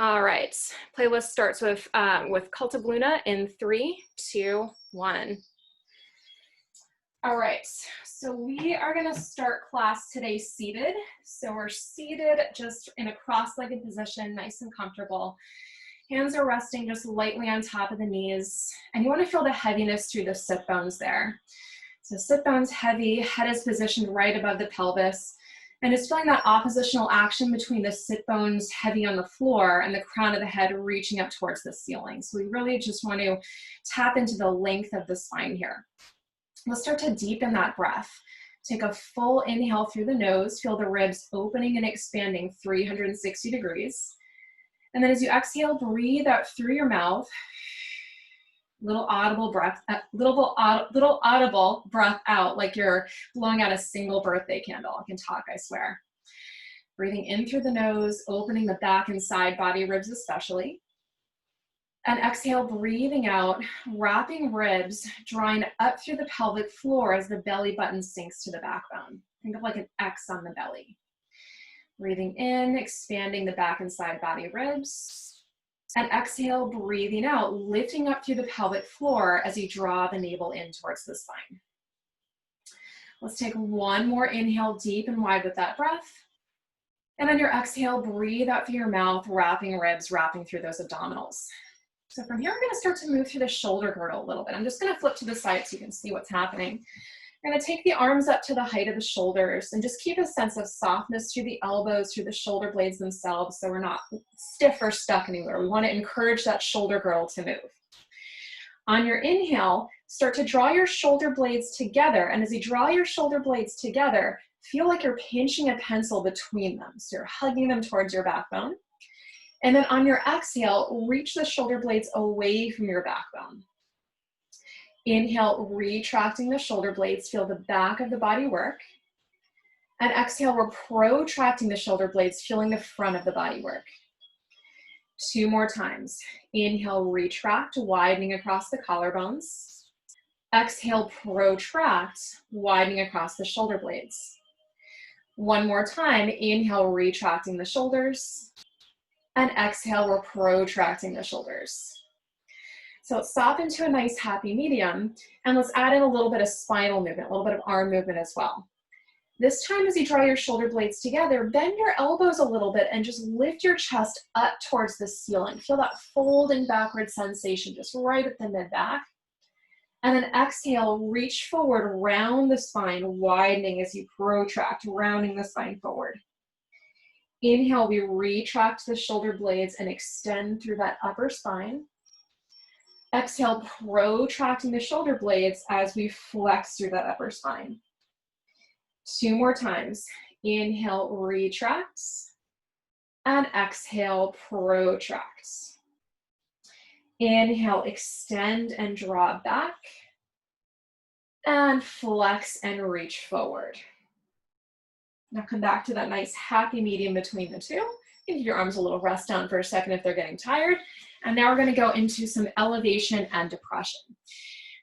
All right, playlist starts with Cult of Luna in 3, 2, 1. All right, so we are gonna start class today seated. So we're seated just in a cross-legged position, nice and comfortable. Hands are resting just lightly on top of the knees. And you wanna feel the heaviness through the sit bones there. So sit bones heavy, head is positioned right above the pelvis. And it's feeling that oppositional action between the sit bones heavy on the floor and the crown of the head reaching up towards the ceiling. So we really just want to tap into the length of the spine here. Let's start to deepen that breath. Take a full inhale through the nose, feel the ribs opening and expanding 360 degrees. And then as you exhale, breathe out through your mouth. Little audible breath, little audible breath out, like you're blowing out a single birthday candle. I can talk, I swear. Breathing in through the nose, opening the back and side body ribs especially. And exhale, breathing out, wrapping ribs, drawing up through the pelvic floor as the belly button sinks to the backbone. Think of like an X on the belly. Breathing in, expanding the back and side body ribs. And exhale, breathing out, lifting up through the pelvic floor as you draw the navel in towards the spine. Let's take one more inhale deep and wide with that breath. And on your exhale, breathe out through your mouth, wrapping ribs, wrapping through those abdominals. So from here, we're gonna start to move through the shoulder girdle a little bit. I'm just gonna flip to the side so you can see what's happening. We're gonna take the arms up to the height of the shoulders and just keep a sense of softness through the elbows, through the shoulder blades themselves, so we're not stiff or stuck anywhere. We wanna encourage that shoulder girdle to move. On your inhale, start to draw your shoulder blades together, and as you draw your shoulder blades together, feel like you're pinching a pencil between them. So you're hugging them towards your backbone. And then on your exhale, reach the shoulder blades away from your backbone. Inhale, retracting the shoulder blades, feel the back of the body work. And exhale, we're protracting the shoulder blades, feeling the front of the body work. 2 more times. Inhale, retract, widening across the collarbones. Exhale, protract, widening across the shoulder blades. 1 more time. Inhale, retracting the shoulders. And exhale, we're protracting the shoulders. So let's soften to a nice happy medium, and let's add in a little bit of spinal movement, a little bit of arm movement as well. This time as you draw your shoulder blades together, bend your elbows a little bit and just lift your chest up towards the ceiling. Feel that folding backward sensation just right at the mid-back. And then exhale, reach forward, round the spine, widening as you protract, rounding the spine forward. Inhale, we retract the shoulder blades and extend through that upper spine. Exhale, protracting the shoulder blades as we flex through that upper spine. 2 more times. Inhale, retract. And exhale, protract. Inhale, extend and draw back. And flex and reach forward. Now come back to that nice happy medium between the two. Give your arms a little rest down for a second if they're getting tired. And now we're gonna go into some elevation and depression.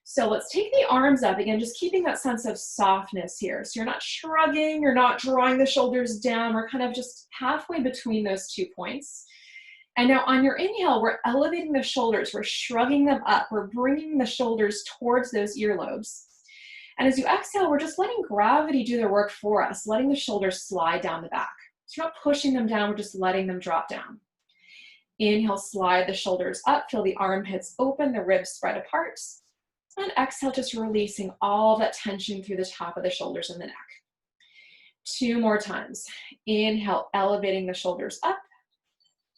So let's take the arms up, again, just keeping that sense of softness here. So you're not shrugging, you're not drawing the shoulders down, we're kind of just halfway between those 2 points. And now on your inhale, we're elevating the shoulders, we're shrugging them up, we're bringing the shoulders towards those earlobes. And as you exhale, we're just letting gravity do their work for us, letting the shoulders slide down the back. So you're not pushing them down, we're just letting them drop down. Inhale, slide the shoulders up, feel the armpits open, the ribs spread apart. And exhale, just releasing all that tension through the top of the shoulders and the neck. 2 more times. Inhale, elevating the shoulders up.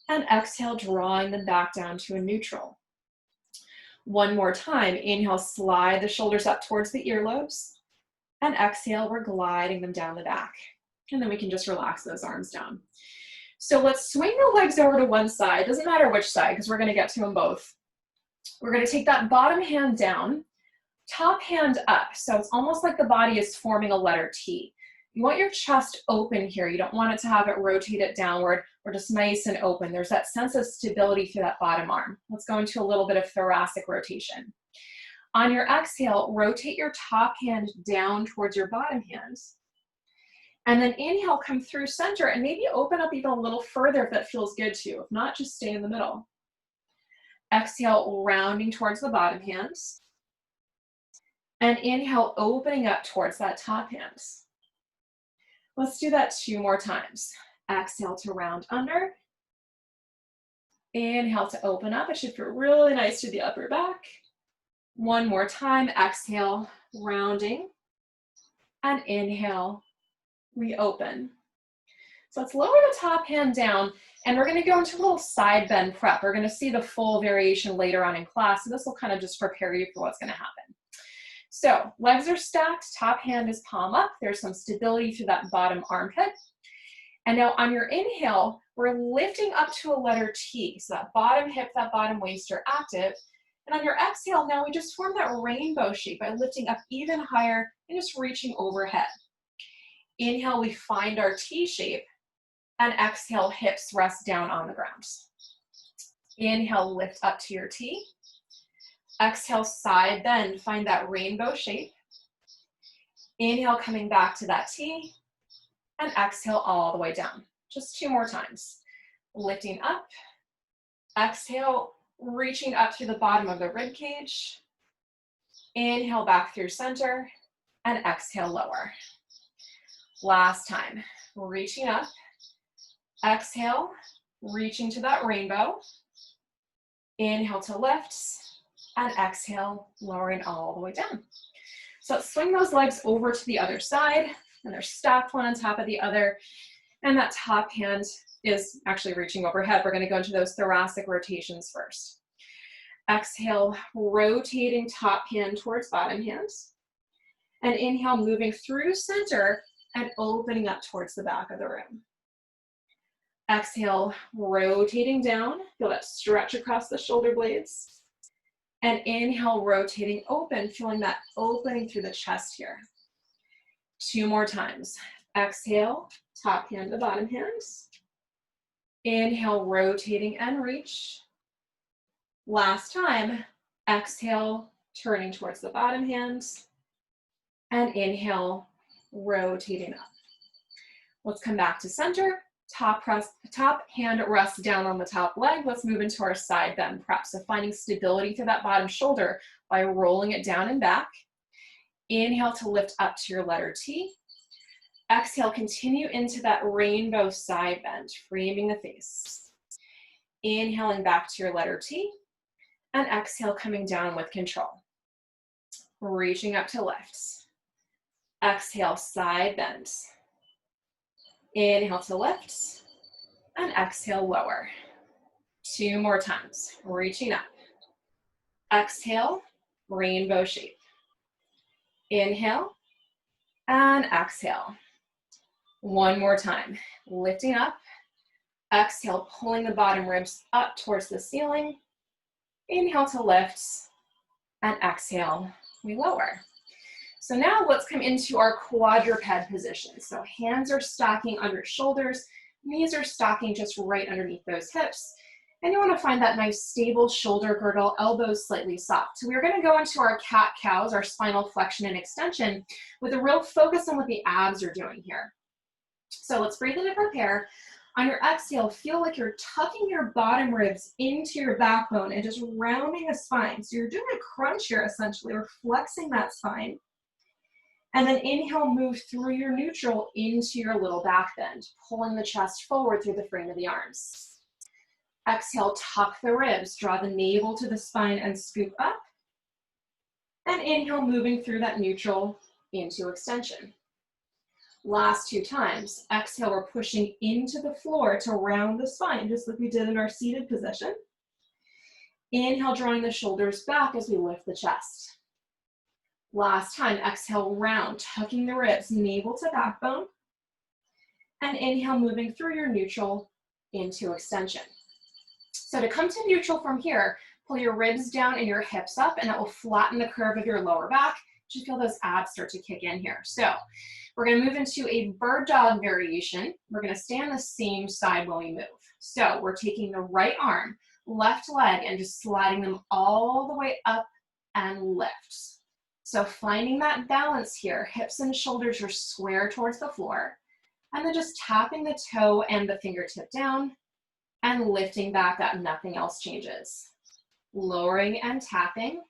And exhale, drawing them back down to a neutral. 1 more time. Inhale, slide the shoulders up towards the earlobes. And exhale, we're gliding them down the back. And then we can just relax those arms down. So let's swing the legs over to one side. Doesn't matter which side, because we're going to get to them both. We're going to take that bottom hand down, top hand up. So it's almost like the body is forming a letter T. You want your chest open here. You don't want it to have it rotated downward or just nice and open. There's that sense of stability through that bottom arm. Let's go into a little bit of thoracic rotation. On your exhale, rotate your top hand down towards your bottom hand. And then inhale, come through center, and maybe open up even a little further if that feels good to you. If not, just stay in the middle. Exhale, rounding towards the bottom hands. And inhale, opening up towards that top hands. Let's do that 2 more times. Exhale to round under. Inhale to open up. It should feel really nice to the upper back. 1 more time. Exhale, rounding. And inhale, reopen. So let's lower the top hand down, and we're going to go into a little side bend prep. We're going to see the full variation later on in class, so this will kind of just prepare you for what's going to happen. So legs are stacked, top hand is palm up. There's some stability through that bottom armpit. And now on your inhale, we're lifting up to a letter T. So that bottom hip, that bottom waist are active. And on your exhale, now we just form that rainbow shape by lifting up even higher and just reaching overhead. Inhale, we find our T shape, and exhale, hips rest down on the ground. Inhale, lift up to your T. Exhale, side bend, find that rainbow shape. Inhale, coming back to that T, and exhale all the way down. Just 2 more times. Lifting up, exhale, reaching up through the bottom of the rib cage. Inhale back through center, and exhale, lower. Last time, reaching up, exhale, reaching to that rainbow. Inhale to lift, and exhale, lowering all the way down. So let's swing those legs over to the other side, and they're stacked one on top of the other, and that top hand is actually reaching overhead. We're going to go into those thoracic rotations first. Exhale, rotating top hand towards bottom hands, and inhale, moving through center and opening up towards the back of the room. Exhale, rotating down, feel that stretch across the shoulder blades. And inhale, rotating open, feeling that opening through the chest here. 2 more times. Exhale, top hand to bottom hands. Inhale, rotating and reach. Last time, exhale, turning towards the bottom hands. And inhale, rotating up. Let's come back to center. Top hand rests down on the top leg. Let's move into our side bend prep. So finding stability through that bottom shoulder by rolling it down and back. Inhale to lift up to your letter T. Exhale, continue into that rainbow side bend, framing the face. Inhaling back to your letter T. And exhale, coming down with control. Reaching up to lift. Exhale, side bend. Inhale to lift, and exhale, lower. 2 more times, reaching up. Exhale, rainbow shape. Inhale, and exhale. 1 more time, lifting up. Exhale, pulling the bottom ribs up towards the ceiling. Inhale to lift, and exhale, we lower. So now let's come into our quadruped position. So hands are stacking under shoulders, knees are stacking just right underneath those hips. And you want to find that nice stable shoulder girdle, elbows slightly soft. So we're going to go into our cat-cows, our spinal flexion and extension, with a real focus on what the abs are doing here. So let's breathe in and prepare. On your exhale, feel like you're tucking your bottom ribs into your backbone and just rounding the spine. So you're doing a crunch here, essentially. We're flexing that spine. And then inhale, move through your neutral into your little back bend, pulling the chest forward through the frame of the arms. Exhale, tuck the ribs, draw the navel to the spine and scoop up. And inhale, moving through that neutral into extension. Last 2 times. Exhale, we're pushing into the floor to round the spine, just like we did in our seated position. Inhale, drawing the shoulders back as we lift the chest. Last time, exhale, round, tucking the ribs, navel to backbone. And inhale, moving through your neutral into extension. So to come to neutral from here, pull your ribs down and your hips up, and that will flatten the curve of your lower back. You feel those abs start to kick in here. So we're going to move into a bird dog variation. We're going to stay on the same side when we move. So we're taking the right arm, left leg, and just sliding them all the way up and lift. So finding that balance here, hips and shoulders are square towards the floor. And then just tapping the toe and the fingertip down and lifting back up. Nothing else changes. Lowering and tapping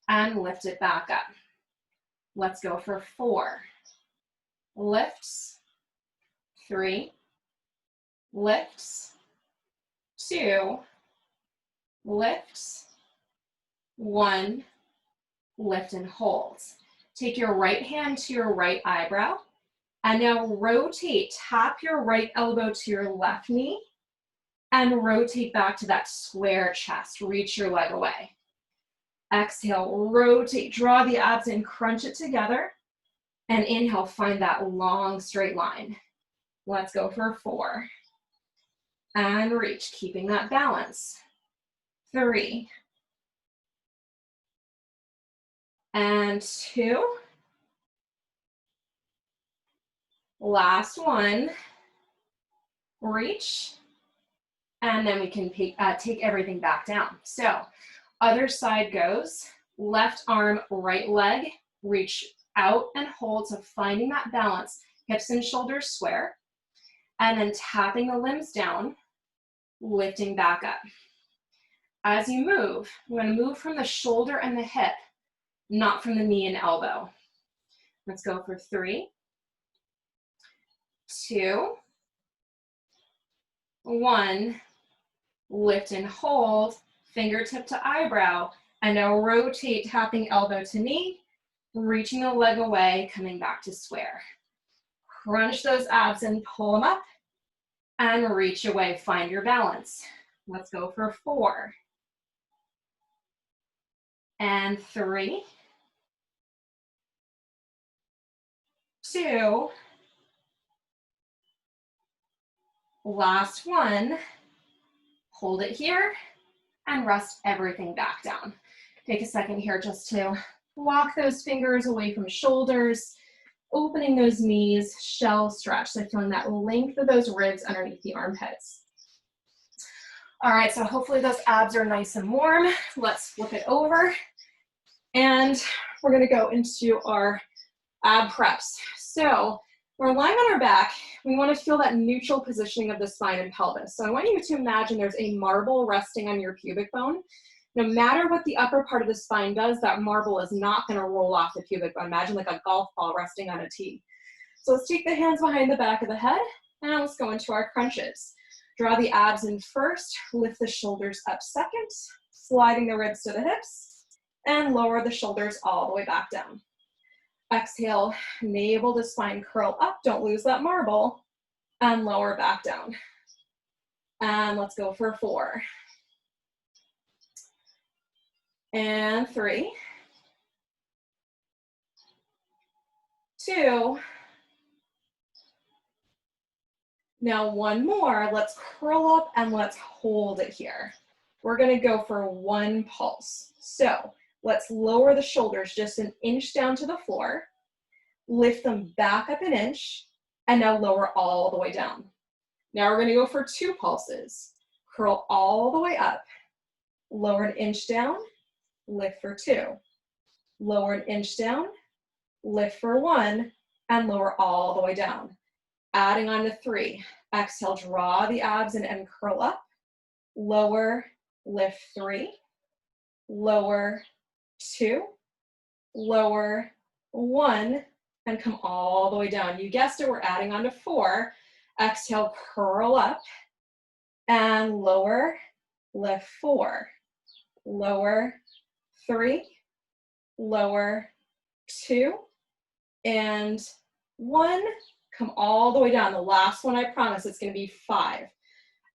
and lift it back up. Let's go for 4. Lifts. 3. Lifts. 2. Lifts. 1. Lift and hold. Take your right hand to your right eyebrow. And now rotate, tap your right elbow to your left knee and rotate back to that square chest. Reach your leg away. Exhale, rotate, draw the abs in, crunch it together. And inhale, find that long straight line. Let's go for 4. And reach, keeping that balance. 3. And 2. Last one. Reach. And then we can take everything back down. So other side goes. Left arm, right leg. Reach out and hold. So finding that balance. Hips and shoulders square. And then tapping the limbs down. Lifting back up. As you move, we're going to move from the shoulder and the hip, not from the knee and elbow. Let's go for 3, 2, 1. Lift and hold, fingertip to eyebrow, and now rotate, tapping elbow to knee, reaching the leg away, coming back to square. Crunch those abs and pull them up, and reach away, find your balance. Let's go for 4. And 3, 2, last one, hold it here, and rest everything back down. Take a second here just to walk those fingers away from shoulders, opening those knees, shell stretch, so feeling that length of those ribs underneath the armpits. All right, so hopefully those abs are nice and warm. Let's flip it over, and we're gonna go into our ab preps. So we're lying on our back. We want to feel that neutral positioning of the spine and pelvis. So I want you to imagine there's a marble resting on your pubic bone. No matter what the upper part of the spine does, that marble is not going to roll off the pubic bone. Imagine like a golf ball resting on a tee. So let's take the hands behind the back of the head, and let's go into our crunches. Draw the abs in first, lift the shoulders up second, sliding the ribs to the hips, and lower the shoulders all the way back down. Exhale, navel to spine curl up, don't lose that marble, and lower back down. And let's go for 4. And 3, 2, now one more. Let's curl up and let's hold it here. We're gonna go for 1 pulse. So let's lower the shoulders just an inch down to the floor, lift them back up an inch, and now lower all the way down. Now we're gonna go for 2 pulses. Curl all the way up, lower an inch down, lift for 2. Lower an inch down, lift for 1, and lower all the way down. Adding on to 3. Exhale, draw the abs in and curl up. Lower, lift 3. Lower, 2. Lower, 1, and come all the way down. You guessed it, we're adding on to 4. Exhale, curl up, and lower, lift 4. Lower, 3, lower, 2, and 1. Come all the way down. The last one, I promise, it's going to be 5.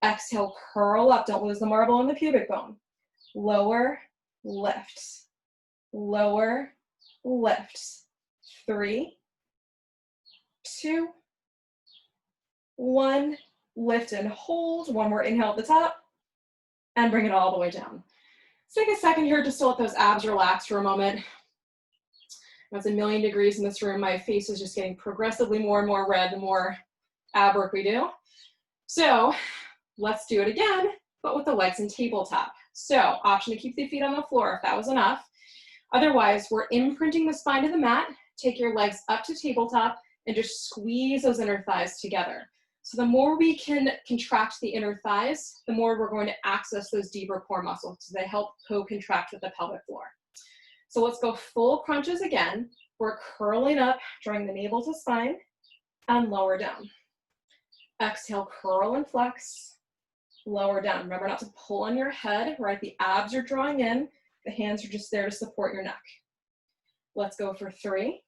Exhale, curl up. Don't lose the marble in the pubic bone. Lower, lift. Lower, lift. 3, 2, 1. Lift and hold. One more inhale at the top, and bring it all the way down. Let's take a second here just to let those abs relax for a moment. It's 1,000,000 degrees in this room. My face is just getting progressively more and more red the more ab work we do. So let's do it again, but with the legs in tabletop. So option to keep the feet on the floor if that was enough. Otherwise, we're imprinting the spine to the mat. Take your legs up to tabletop and just squeeze those inner thighs together. So the more we can contract the inner thighs, the more we're going to access those deeper core muscles. So they help co-contract with the pelvic floor. So let's go full crunches again. We're curling up, drawing the navel to spine, and lower down. Exhale, curl and flex, lower down. Remember not to pull on your head, right? The abs are drawing in. The hands are just there to support your neck. Let's go for 3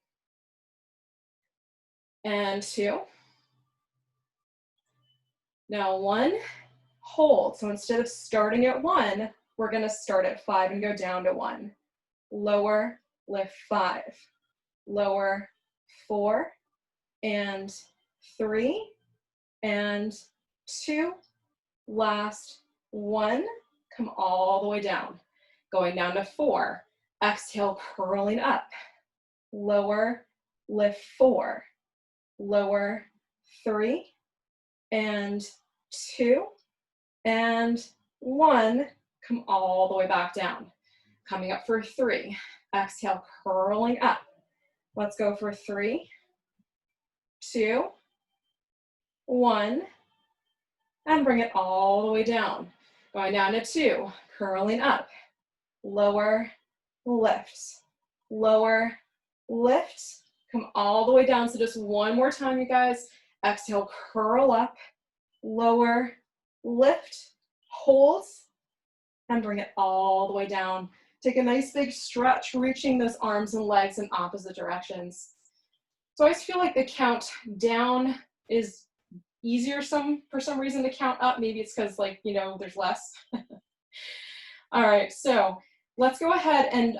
and 2. Now 1, hold. So instead of starting at 1, we're going to start at 5 and go down to 1. Lower, lift 5. Lower, 4 and 3 and 2. Last 1. Come all the way down. Going down to 4. Exhale, curling up. Lower, lift 4. Lower, 3 and 2 and 1. Come all the way back down. Coming up for 3. Exhale, curling up. Let's go for 3, 2, 1, and bring it all the way down. Going down to 2, curling up. Lower, lift. Lower, lift. Come all the way down. So just one more time, you guys. Exhale, curl up. Lower, lift, hold, and bring it all the way down. Take a nice big stretch, reaching those arms and legs in opposite directions. So I always feel like the count down is easier for some reason to count up. Maybe it's because, like, you know, there's less. All right, so let's go ahead and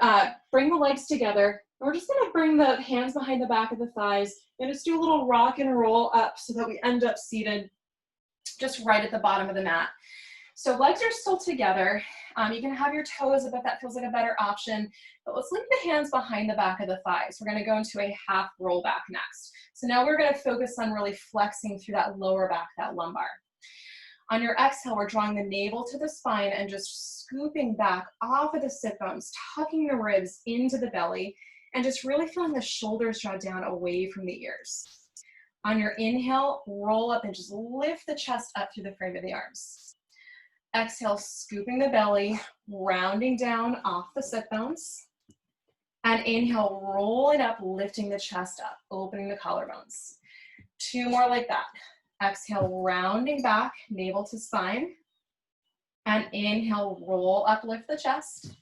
bring the legs together. We're just gonna bring the hands behind the back of the thighs and just do a little rock and roll up so that we end up seated just right at the bottom of the mat. So legs are still together. You can have your toes if that feels like a better option, but let's leave the hands behind the back of the thighs. We're gonna go into a half roll back next. So now we're gonna focus on really flexing through that lower back, that lumbar. On your exhale, we're drawing the navel to the spine and just scooping back off of the sit bones, tucking the ribs into the belly, and just really feeling the shoulders draw down away from the ears. On your inhale, roll up and just lift the chest up through the frame of the arms. Exhale, scooping the belly, rounding down off the sit bones. And inhale, rolling up, lifting the chest up, opening the collarbones. 2 more like that. Exhale, rounding back, navel to spine. And inhale, roll up, lift the chest.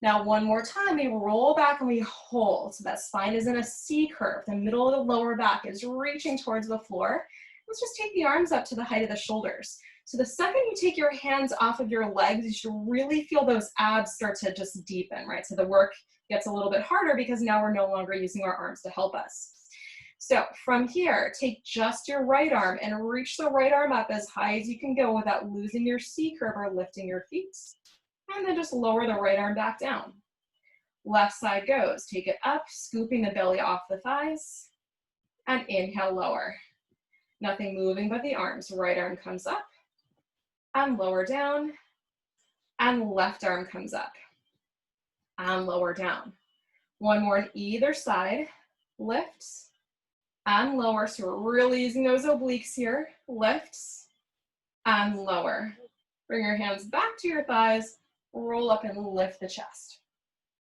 Now 1 more time, we roll back and we hold. So that spine is in a C curve. The middle of the lower back is reaching towards the floor. Let's just take the arms up to the height of the shoulders. So the second you take your hands off of your legs, you should really feel those abs start to just deepen, right? So the work gets a little bit harder because now we're no longer using our arms to help us. So from here, take just your right arm and reach the right arm up as high as you can go without losing your C curve or lifting your feet. And then just lower the right arm back down. Left side goes. Take it up, scooping the belly off the thighs. And inhale, lower. Nothing moving but the arms. Right arm comes up. And lower down. And left arm comes up. And lower down. 1 more on either side. Lifts. And lower. So we're really using those obliques here. Lifts. And lower. Bring your hands back to your thighs. Roll up and lift the chest.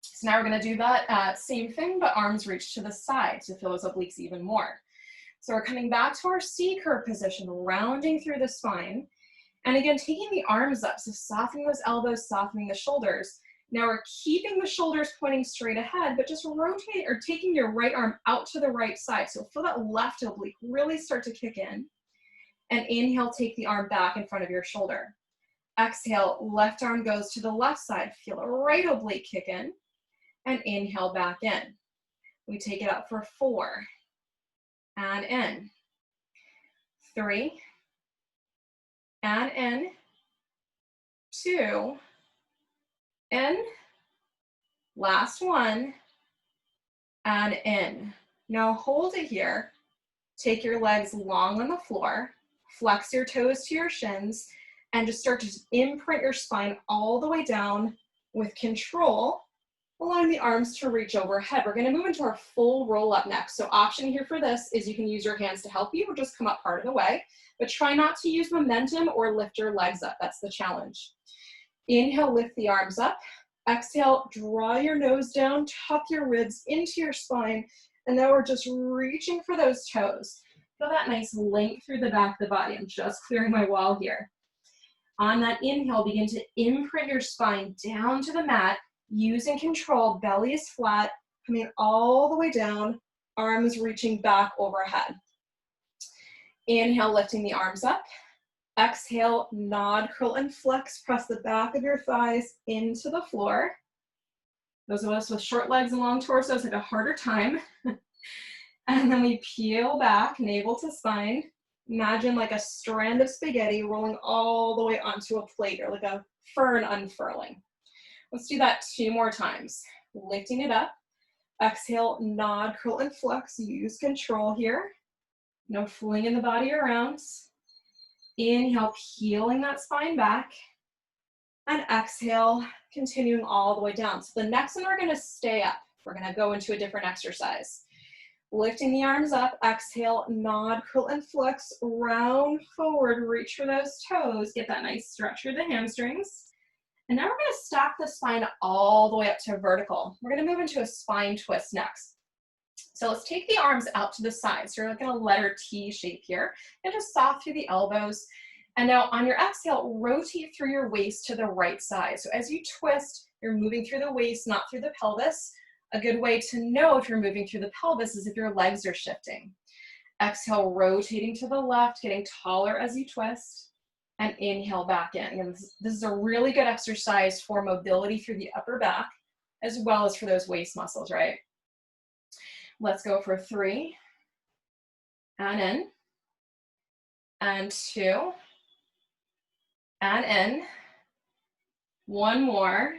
So now we're going to do that same thing, but arms reach to the side to feel those obliques even more. So we're coming back to our C curve position, rounding through the spine. And again, taking the arms up, so softening those elbows, softening the shoulders. Now we're keeping the shoulders pointing straight ahead, but just rotating or taking your right arm out to the right side. So feel that left oblique really start to kick in. And inhale, take the arm back in front of your shoulder. Exhale, left arm goes to the left side. Feel a right oblique kick in. And inhale back in. We take it up for 4. And in. 3. And in. 2. In. Last one. And in. Now hold it here. Take your legs long on the floor. Flex your toes to your shins. And just start to imprint your spine all the way down with control allowing the arms to reach overhead. We're gonna move into our full roll up next. So option here for this is you can use your hands to help you or just come up part of the way, but try not to use momentum or lift your legs up. That's the challenge. Inhale, lift the arms up. Exhale, draw your nose down, tuck your ribs into your spine, and now we're just reaching for those toes. Feel that nice length through the back of the body. I'm just clearing my wall here. On that inhale, begin to imprint your spine down to the mat, using control, belly is flat, coming all the way down, arms reaching back overhead. Inhale, lifting the arms up. Exhale, nod, curl, and flex. Press the back of your thighs into the floor. Those of us with short legs and long torsos have a harder time. And then we peel back, navel to spine. Imagine like a strand of spaghetti rolling all the way onto a plate, or like a fern unfurling. Let's do that 2 more times. Lifting it up. Exhale, nod, curl, and flex. Use control here. No flinging the body around. Inhale, peeling that spine back. And exhale, continuing all the way down. So the next one, we're gonna stay up. We're gonna go into a different exercise. Lifting the arms up, exhale, nod, curl, and flex, round forward, reach for those toes, get that nice stretch through the hamstrings. And now we're gonna stack the spine all the way up to vertical. We're gonna move into a spine twist next. So let's take the arms out to the side. So you're like in a letter T shape here, and just soft through the elbows. And now on your exhale, rotate through your waist to the right side. So as you twist, you're moving through the waist, not through the pelvis. A good way to know if you're moving through the pelvis is if your legs are shifting. Exhale, rotating to the left, getting taller as you twist, and inhale back in. And this is a really good exercise for mobility through the upper back, as well as for those waist muscles, right? Let's go for 3, and in, and 2, and in. 1 more.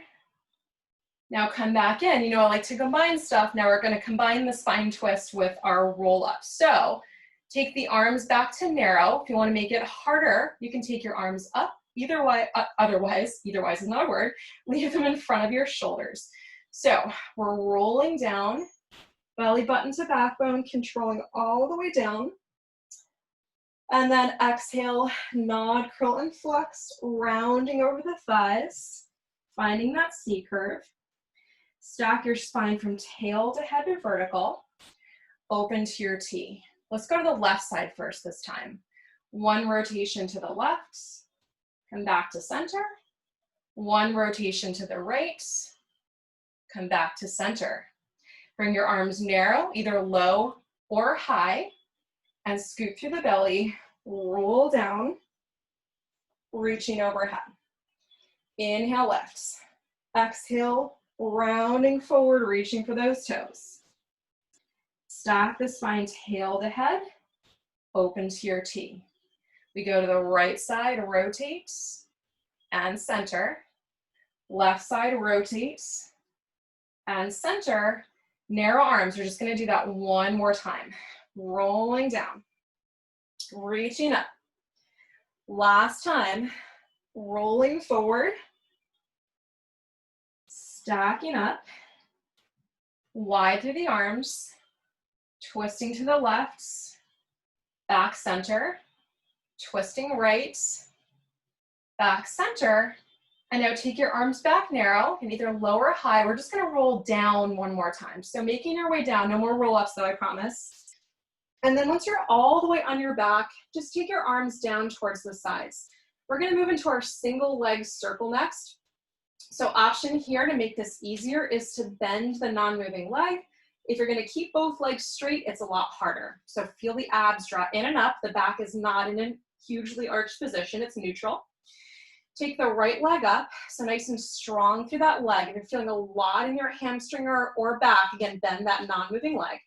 Now come back in. You know, I like to combine stuff. Now we're gonna combine the spine twist with our roll up. So take the arms back to narrow. If you wanna make it harder, you can take your arms up. Either way, otherwise is not a word, leave them in front of your shoulders. So we're rolling down, belly button to backbone, controlling all the way down. And then exhale, nod, curl, and flex, rounding over the thighs, finding that C curve. Stack your spine from tail to head to vertical. Open to your T. Let's go to the left side first this time. 1 rotation to the left, come back to center. 1 rotation to the right, come back to center. Bring your arms narrow, either low or high, and scoop through the belly, roll down, reaching overhead. Inhale, lift. Exhale, rounding forward, reaching for those toes. Stack the spine tail to head, open to your T. We go to the right side, rotate, and center. Left side, rotate, and center. Narrow arms, we're just gonna do that 1 more time. Rolling down, reaching up. Last time, rolling forward, stacking up, wide through the arms, twisting to the left, back center, twisting right, back center, and now take your arms back narrow, and either low or high. We're just gonna roll down 1 more time. So making your way down, no more roll-ups though, I promise. And then once you're all the way on your back, just take your arms down towards the sides. We're gonna move into our single leg circle next. So option here to make this easier is to bend the non-moving leg. If you're gonna keep both legs straight, it's a lot harder. So feel the abs draw in and up. The back is not in a hugely arched position, it's neutral. Take the right leg up, so nice and strong through that leg. If you're feeling a lot in your hamstring or back, again, bend that non-moving leg.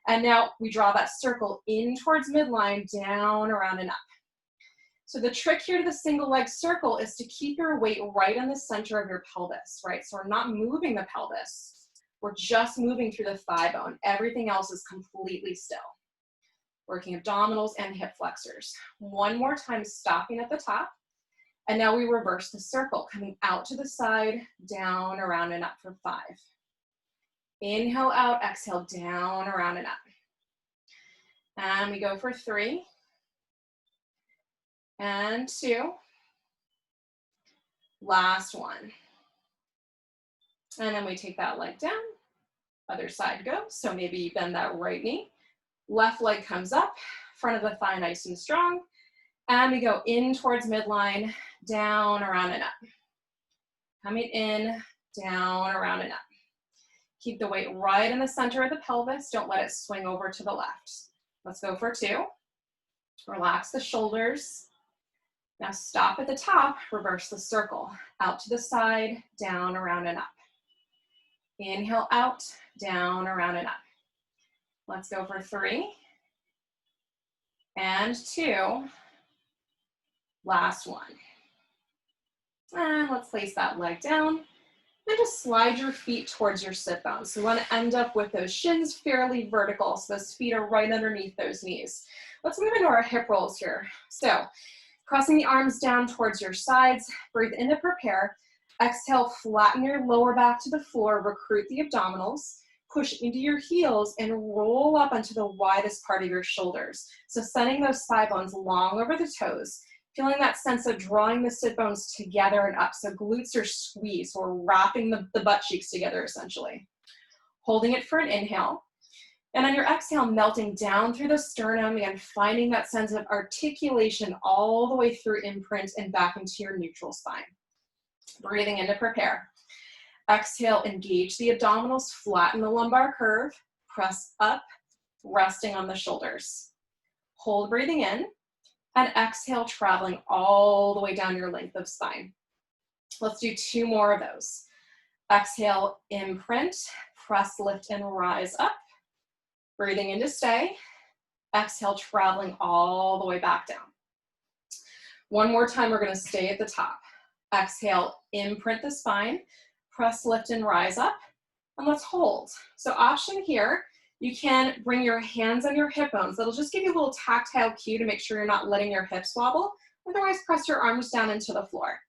And now we draw that circle in towards midline, down, around, and up. So the trick here to the single leg circle is to keep your weight right on the center of your pelvis, right? So we're not moving the pelvis. We're just moving through the thigh bone. Everything else is completely still. Working abdominals and hip flexors. 1 more time, stopping at the top. And now we reverse the circle, coming out to the side, down, around, and up for 5. Inhale out, exhale, down, around, and up. And we go for 3, and 2. Last one. And then we take that leg down, other side goes. So maybe you bend that right knee, left leg comes up, front of the thigh nice and strong. And we go in towards midline, down, around, and up. Coming in, down, around, and up. Keep the weight right in the center of the pelvis. Don't let it swing over to the left. Let's go for 2. Relax the shoulders. Now stop at the top, reverse the circle. Out to the side, down, around, and up. Inhale out, down, around, and up. Let's go for 3. And 2. Last one. And let's place that leg down. And just slide your feet towards your sit bones. So we want to end up with those shins fairly vertical, so those feet are right underneath those knees. Let's move into our hip rolls here. So crossing the arms down towards your sides, breathe in to prepare. Exhale, flatten your lower back to the floor, recruit the abdominals, push into your heels and roll up onto the widest part of your shoulders. So sending those thigh bones long over the toes. Feeling that sense of drawing the sit bones together and up. So glutes are squeezed. So we're wrapping the butt cheeks together essentially. Holding it for an inhale. And on your exhale, melting down through the sternum and finding that sense of articulation all the way through imprint and back into your neutral spine. Breathing in to prepare. Exhale, engage the abdominals, flatten the lumbar curve, press up, resting on the shoulders. Hold breathing in. And exhale, traveling all the way down your length of spine. Let's do 2 more of those. Exhale, imprint, press, lift, and rise up. Breathing in to stay. Exhale, traveling all the way back down. One more time, we're gonna stay at the top. Exhale, imprint the spine, press, lift, and rise up. And let's hold. So option here, you can bring your hands on your hip bones. That'll just give you a little tactile cue to make sure you're not letting your hips wobble. Otherwise, press your arms down into the floor.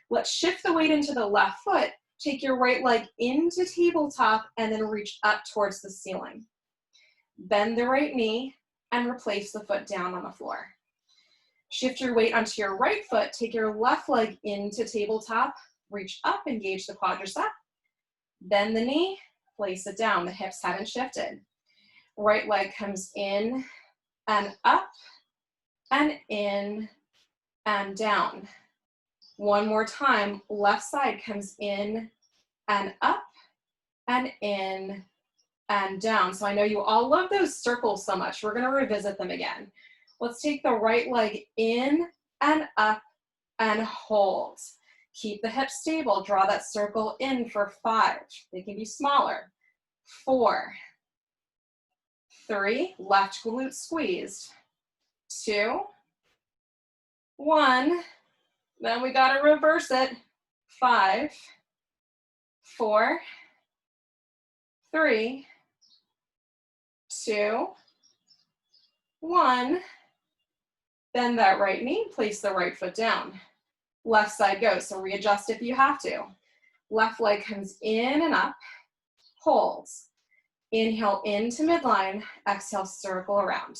Let's shift the weight into the left foot. Take your right leg into tabletop and then reach up towards the ceiling. Bend the right knee and replace the foot down on the floor. Shift your weight onto your right foot. Take your left leg into tabletop. Reach up, engage the quadricep. Bend the knee. Place it down, the hips haven't shifted. Right leg comes in and up and in and down. One more time, left side comes in and up and in and down. So I know you all love those circles so much. We're gonna revisit them again. Let's take the right leg in and up and hold. Keep the hips stable. Draw that circle in for 5. They can be smaller. 4, 3, left glute squeezed. 2, 1. Then we gotta reverse it. 5, 4, 3, 2, 1. Bend that right knee, place the right foot down. Left side goes, so readjust if you have to. Left leg comes in and up, holds. Inhale into midline, exhale, circle around.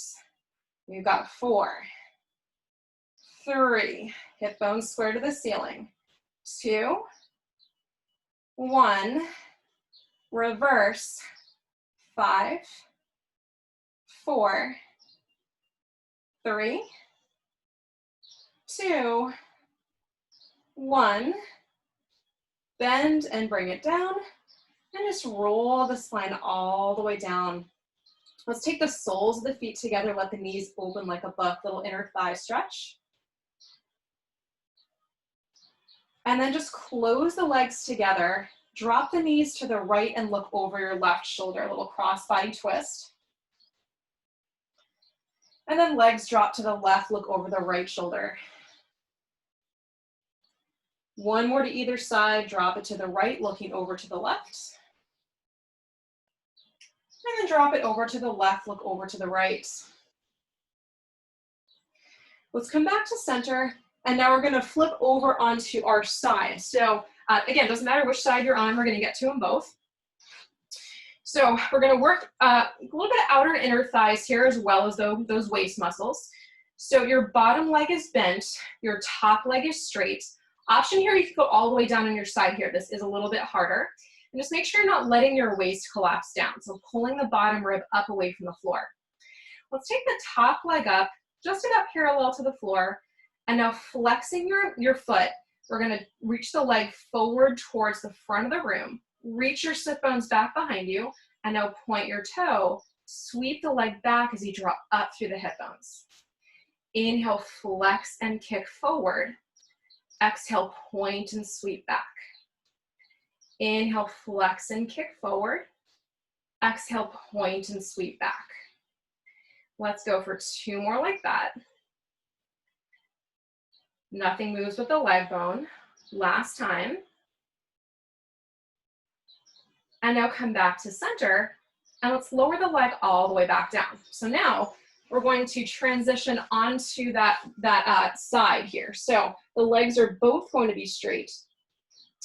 We've got 4, 3, hip bones square to the ceiling. 2, 1, reverse. 5, 4, 3, 2, 1. Bend and bring it down. And just roll the spine all the way down. Let's take the soles of the feet together. Let the knees open like a book, little inner thigh stretch. And then just close the legs together. Drop the knees to the right and look over your left shoulder, a little cross-body twist. And then legs drop to the left, look over the right shoulder. One more to either side, drop it to the right, looking over to the left. And then drop it over to the left, look over to the right. Let's come back to center And now we're gonna flip over onto our side. So again, doesn't matter which side you're on, we're gonna get to them both. So we're gonna work a little bit of outer and inner thighs here as well as those waist muscles. So your bottom leg is bent, your top leg is straight. Option here, you can go all the way down on your side here. This is a little bit harder. And just make sure you're not letting your waist collapse down. So pulling the bottom rib up away from the floor. Let's take the top leg up, just about parallel to the floor. And now flexing your foot, we're gonna reach the leg forward towards the front of the room. Reach your sit bones back behind you, and now point your toe. Sweep the leg back as you draw up through the hip bones. Inhale, flex and kick forward. Exhale, point and sweep back. Inhale, flex and kick forward. Exhale, point and sweep back. Let's go for 2 more like that. Nothing moves with the leg bone. Last time. And now come back to center, and let's lower the leg all the way back down. So now we're going to transition onto that side here. So the legs are both going to be straight.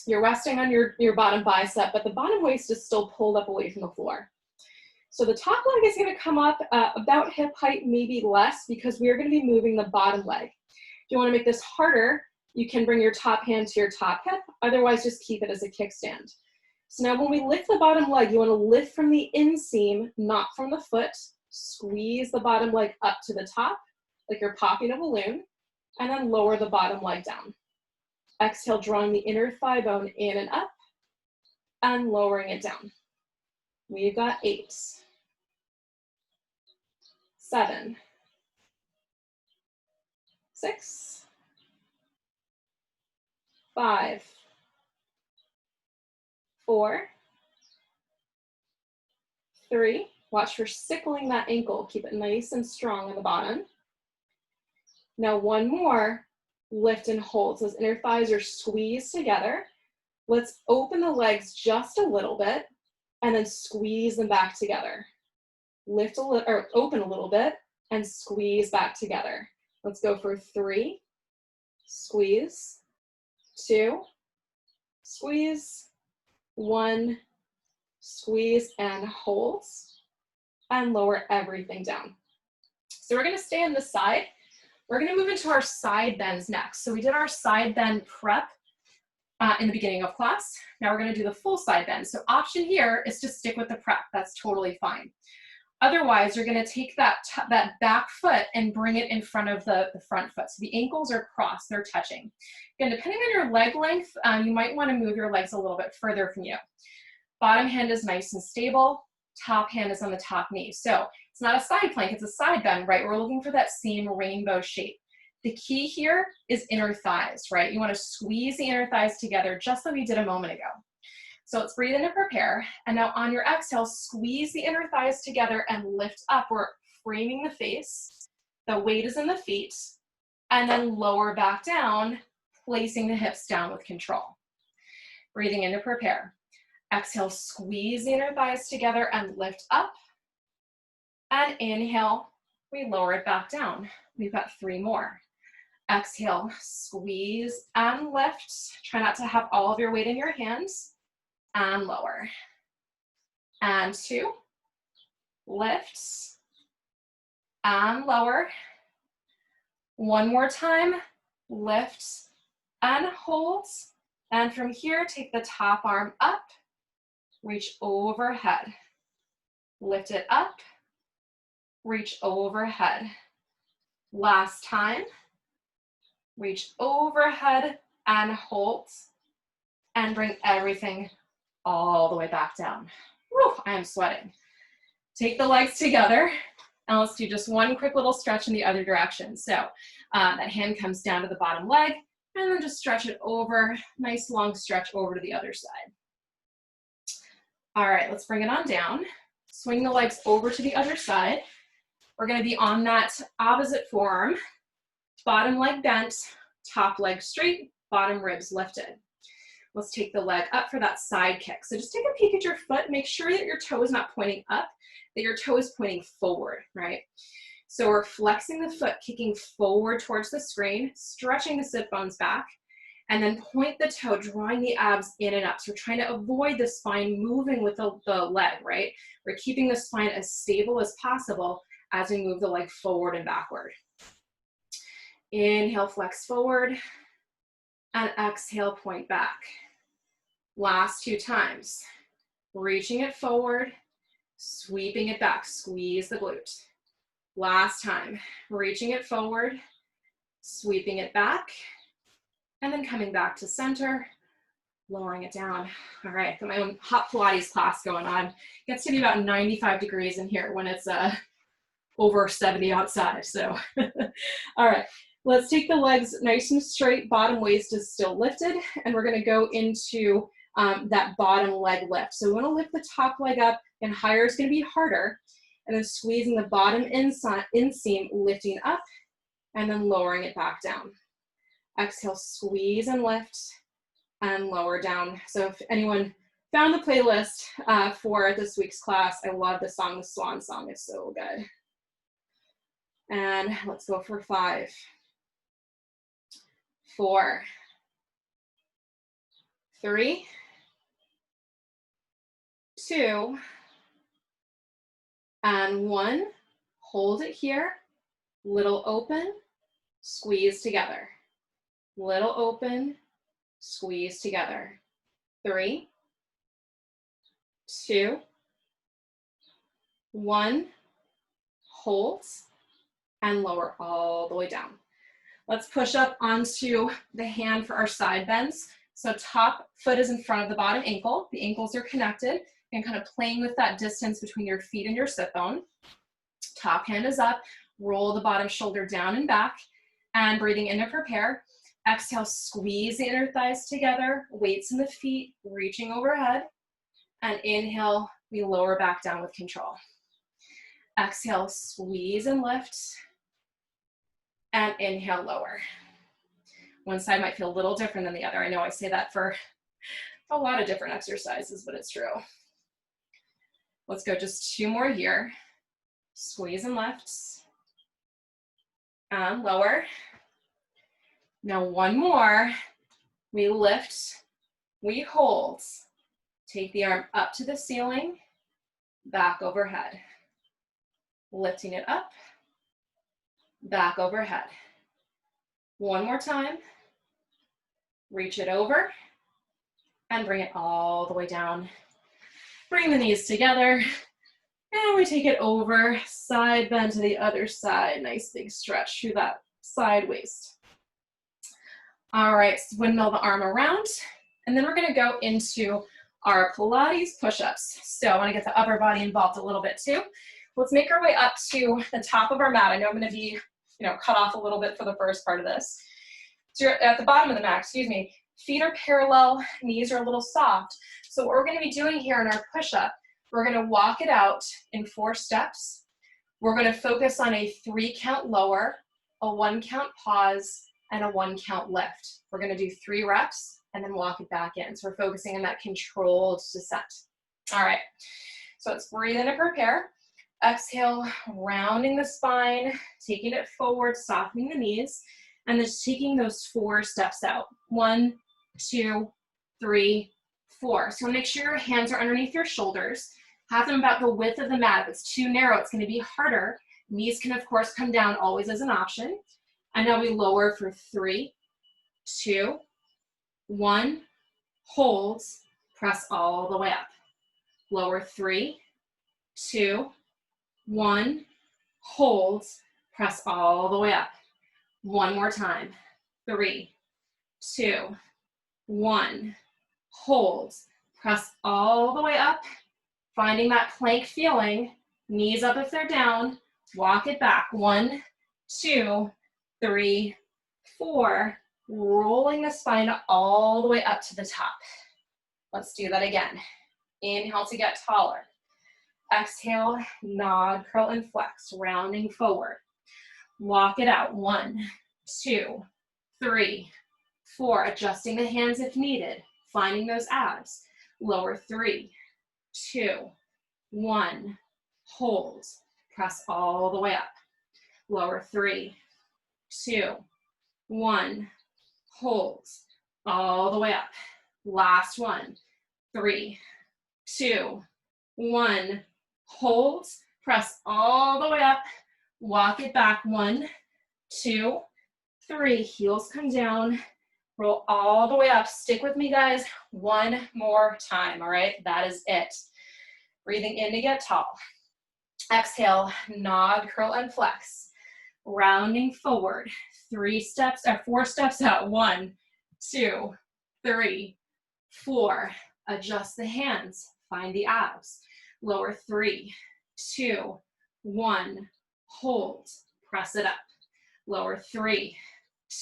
You're resting on your bottom bicep, but the bottom waist is still pulled up away from the floor. So the top leg is gonna come up about hip height, maybe less, because we are gonna be moving the bottom leg. If you wanna make this harder, you can bring your top hand to your top hip, otherwise just keep it as a kickstand. So now when we lift the bottom leg, you wanna lift from the inseam, not from the foot. Squeeze the bottom leg up to the top, like you're popping a balloon, and then lower the bottom leg down. Exhale, drawing the inner thigh bone in and up, and lowering it down. We've got 8, 7, 6, 5, 4, 3. Watch for sickling that ankle. Keep it nice and strong on the bottom. Now 1 more. Lift and hold. So those inner thighs are squeezed together. Let's open the legs just a little bit and then squeeze them back together. Lift a little, or open a little bit and squeeze back together. Let's go for 3, squeeze, 2, squeeze, 1, squeeze and hold, and lower everything down. So we're gonna stay on this side. We're gonna move into our side bends next. So we did our side bend prep in the beginning of class. Now we're gonna do the full side bend. So option here is to stick with the prep. That's totally fine. Otherwise, you're gonna take that back foot and bring it in front of the front foot. So the ankles are crossed, they're touching. Again, depending on your leg length, you might wanna move your legs a little bit further from you. Bottom hand is nice and stable. Top hand is on the top knee. So it's not a side plank, it's a side bend, right? We're looking for that same rainbow shape. The key here is inner thighs, right? You wanna squeeze the inner thighs together just like we did a moment ago. So let's breathe in and prepare. And now on your exhale, squeeze the inner thighs together and lift up. We're framing the face. The weight is in the feet. And then lower back down, placing the hips down with control. Breathing in to prepare. Exhale, squeeze the inner thighs together and lift up. And inhale, we lower it back down. We've got 3 more. Exhale, squeeze and lift. Try not to have all of your weight in your hands. And lower. And 2. Lift. And lower. 1 more time. Lift and hold. And from here, take the top arm up. Reach overhead. Lift it up. Reach overhead. Last time. Reach overhead and hold. And bring everything all the way back down. Whew, I am sweating. Take the legs together. And let's do just 1 quick little stretch in the other direction. So that hand comes down to the bottom leg. And then just stretch it over. Nice long stretch over to the other side. All right, let's bring it on down. Swing the legs over to the other side. We're gonna be on that opposite forearm. Bottom leg bent, top leg straight, bottom ribs lifted. Let's take the leg up for that side kick. So just take a peek at your foot. Make sure that your toe is not pointing up, that your toe is pointing forward, right? So we're flexing the foot, kicking forward towards the screen, stretching the sit bones back, and then point the toe, drawing the abs in and up. So we're trying to avoid the spine moving with the leg, right? We're keeping the spine as stable as possible as we move the leg forward and backward. Inhale, flex forward, and exhale, point back. Last 2 times. Reaching it forward, sweeping it back, squeeze the glute. Last time, reaching it forward, sweeping it back, and then coming back to center, lowering it down. All right, got my own hot Pilates class going on. It gets to be about 95 degrees in here when it's over 70 outside, so. All right, let's take the legs nice and straight, bottom waist is still lifted, and we're gonna go into that bottom leg lift. So we wanna lift the top leg up, and higher is gonna be harder, and then squeezing the bottom inseam, lifting up, and then lowering it back down. Exhale, squeeze and lift, and lower down. So if anyone found the playlist for this week's class, I love the song, the Swan Song is so good. And let's go for 5, 4, 3, 2, and 1. Hold it here. Little open, squeeze together. Little open, squeeze together. 3, 2, 1. Hold and lower all the way down. Let's push up onto the hand for our side bends. So top foot is in front of the bottom ankle. The ankles are connected and kind of playing with that distance between your feet and your sit bone. Top hand is up. Roll the bottom shoulder down and back, and breathing in to prepare. Exhale, squeeze the inner thighs together, weights in the feet, reaching overhead. And inhale, we lower back down with control. Exhale, squeeze and lift. And inhale, lower. One side might feel a little different than the other. I know I say that for a lot of different exercises, but it's true. Let's go just 2 more here. Squeeze and lift. And lower. Now 1 more. We lift, we hold. Take the arm up to the ceiling, back overhead. Lifting it up, back overhead. 1 more time. Reach it over and bring it all the way down. Bring the knees together and we take it over. Side bend to the other side. Nice big stretch through that side waist. All right, so windmill the arm around, and then we're gonna go into our Pilates push-ups. So I wanna get the upper body involved a little bit too. Let's make our way up to the top of our mat. I know I'm gonna be, cut off a little bit for the first part of this. So you're at the bottom of the mat, excuse me. Feet are parallel, knees are a little soft. So what we're gonna be doing here in our push-up, we're gonna walk it out in 4 steps. We're gonna focus on a 3 count lower, a 1 count pause, and a 1 count lift. We're gonna do 3 reps and then walk it back in. So we're focusing on that controlled descent. All right, so let's breathe in and prepare. Exhale, rounding the spine, taking it forward, softening the knees, and then taking those 4 steps out. 1, 2, 3, 4. So make sure your hands are underneath your shoulders. Have them about the width of the mat. If it's too narrow, it's gonna be harder. Knees can, of course, come down always as an option. And now we lower for 3, 2, 1, hold, press all the way up. Lower 3, 2, 1, hold, press all the way up. 1 more time. 3, 2, 1, hold, press all the way up. Finding that plank feeling, knees up if they're down, walk it back. 1, 2, 3, 4, rolling the spine all the way up to the top. Let's do that again. Inhale to get taller. Exhale, nod, curl, and flex, rounding forward. Walk it out. 1, 2, 3, 4, adjusting the hands if needed, finding those abs. Lower 3, 2, 1, hold, press all the way up. lower 3, 2, 1, hold, all the way up. Last one, 3, 2, 1, hold, press all the way up, walk it back, 1, 2, 3, heels come down, roll all the way up. Stick with me, guys, one more time, all right? That is it. Breathing in to get tall. Exhale, nod, curl, and flex. Rounding forward, 4 steps out, 1, 2, 3, 4. Adjust the hands, find the abs. Lower 3, 2, 1, hold, press it up. Lower 3,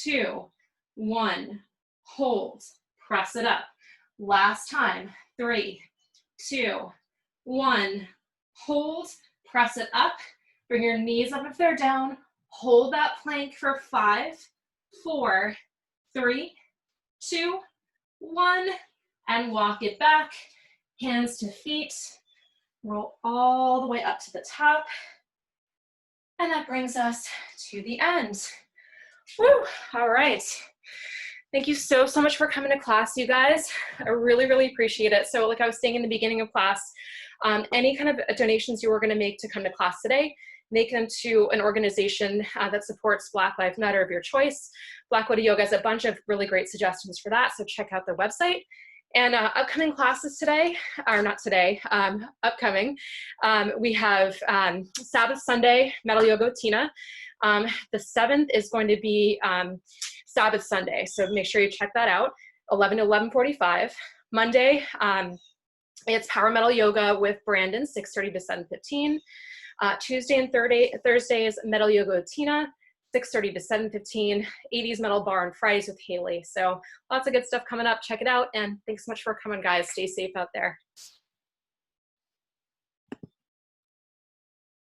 2, 1, hold, press it up. Last time, 3, 2, 1, hold, press it up. Bring your knees up if they're down. Hold that plank for 5, 4, 3, 2, 1, and walk it back. Hands to feet. Roll all the way up to the top. And that brings us to the end. Woo! All right. Thank you so much for coming to class, you guys. I really, really appreciate it. So like I was saying in the beginning of class, any kind of donations you were going to make to come to class today, make them to an organization that supports Black Lives Matter of your choice. Black Widow Yoga has a bunch of really great suggestions for that, so check out their website. And upcoming classes today, or not today, upcoming, we have Sabbath Sunday Metal Yoga with Tina. The 7th is going to be Sabbath Sunday, so make sure you check that out, 11 to 11:45. Monday, it's Power Metal Yoga with Brandyn, 6:30 to 7:15. Tuesday and Thursday is Metal Yoga with Tina, 6:30 to 7:15, 80s Metal Bar on Fridays with Haley. So lots of good stuff coming up. Check it out. And thanks so much for coming, guys. Stay safe out there.